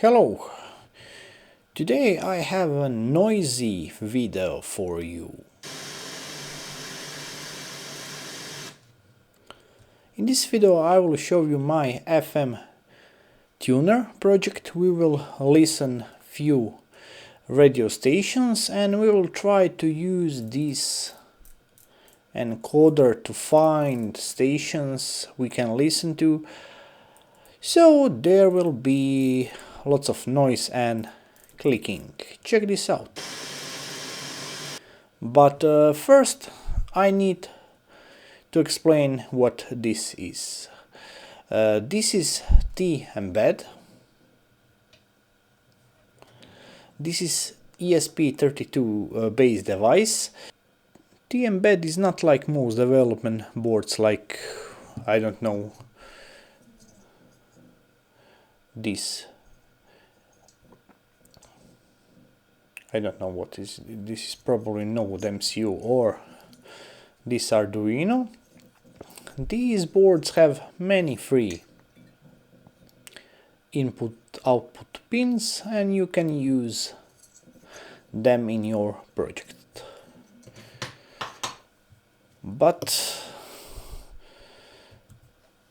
Hello! Today I have a noisy video for you. In this video I will show you my FM tuner project. We will listen few radio stations and we will try to use this encoder to find stations we can listen to. So there will be lots of noise and clicking. Check this out. But first I need to explain what this is. This is T-Embed. This is ESP32 base device. T-Embed is not like most development boards, like, I don't know, this. I don't know what is this. Is probably Node MCU or this Arduino. These boards have many free input-output pins and you can use them in your project. But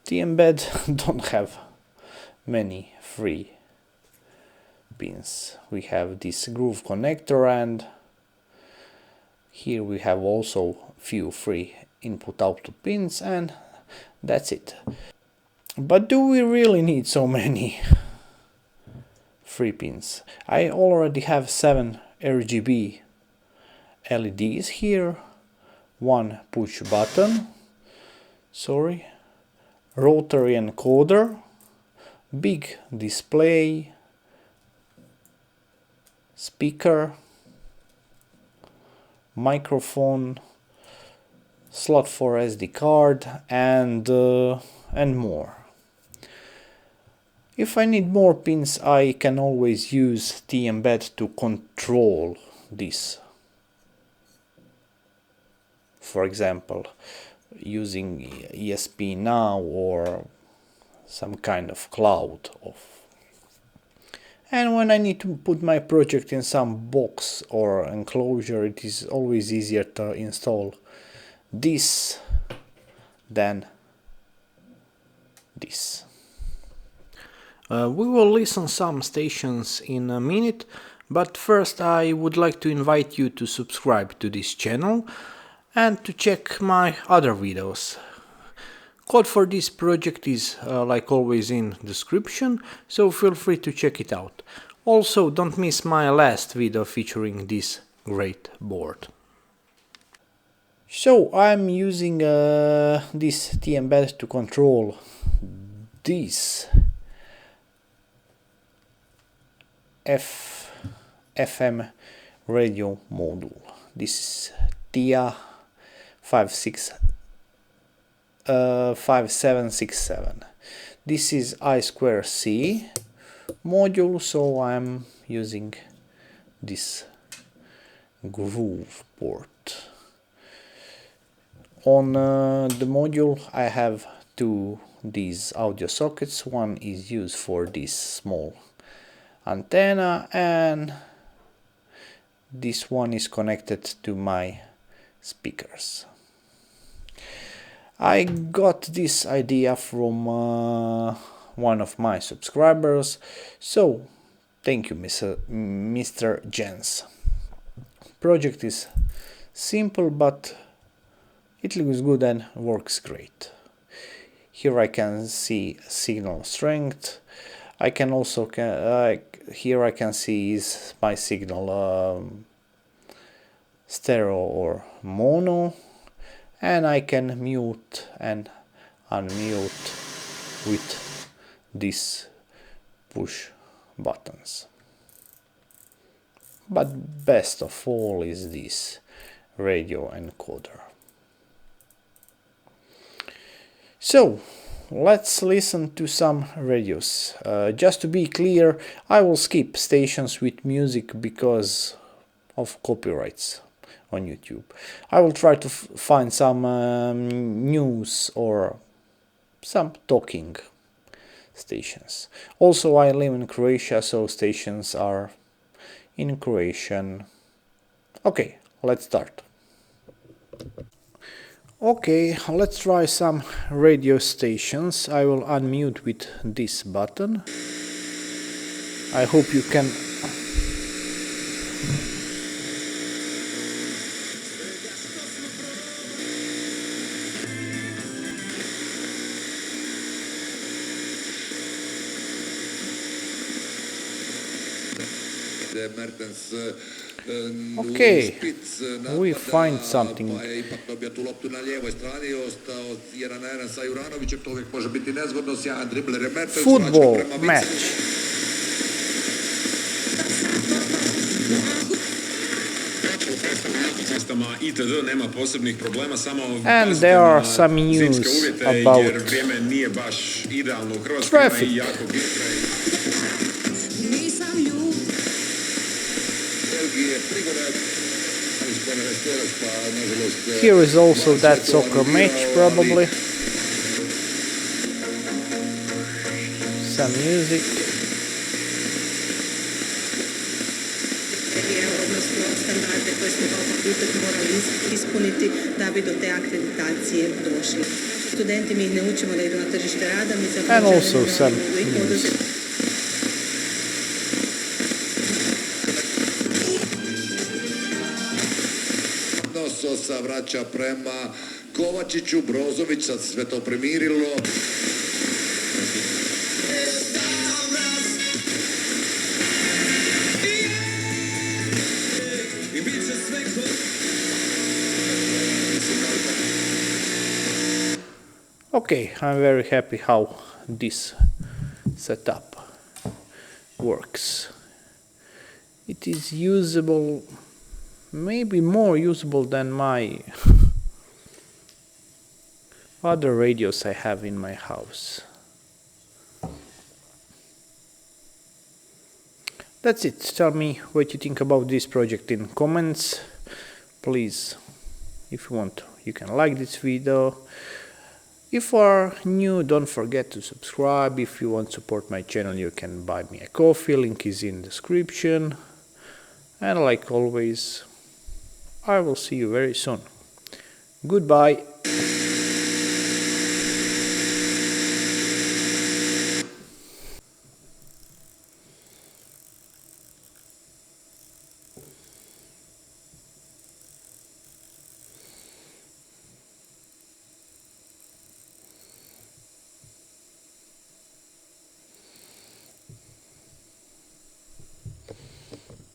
T-Embed don't have many free pins. We have this groove connector and here we have also few free input-output pins and that's it. But do we really need so many free pins? I already have 7 RGB LEDs here, one push button, rotary encoder, big display, speaker, microphone, slot for SD card and more. If I need more pins I can always use T-Embed to control this. For example, using ESP now or some kind of cloud of. And when I need to put my project in some box or enclosure, it is always easier to install this than this. We will listen some stations in a minute, but first I would like to invite you to subscribe to this channel and to check my other videos. Code for this project is like always in description, so feel free to check it out. Also don't miss my last video featuring this great board. So I'm using this T-Embed to control this FM radio module. This is TEA5767. This is I2C module, so I'm using this groove port. On the module I have these audio sockets. One is used for this small antenna and this one is connected to my speakers. I got this idea from one of my subscribers, so thank you, Mr. Jens. Project is simple, but it looks good and works great. Here I can see signal strength. I can also here I can see is my signal stereo or mono, and I can mute and unmute with these push buttons. But best of all is this radio encoder. So let's listen to some radios. Just to be clear, I will skip stations with music because of copyrights on YouTube. I will try to find some news or some talking stations. Also, I live in Croatia, so stations are in Croatian. Okay, let's start. Okay, let's try some radio stations. I will unmute with this button. I hope you can. Okay, we find something. Football match. And there are some news about traffic. Here is also that soccer match, probably. Some music. And also some news. Se vraća prema Kovačiću, Brozović, sad sve to premirilo. Okay, I'm very happy how this setup works. It is usable, maybe more usable than my other radios I have in my house. That's it. Tell me what you think about this project in comments. Please, if you want, you can like this video. If you are new, don't forget to subscribe. If you want to support my channel, you can buy me a coffee. Link is in the description. And like always, I will see you very soon. Goodbye.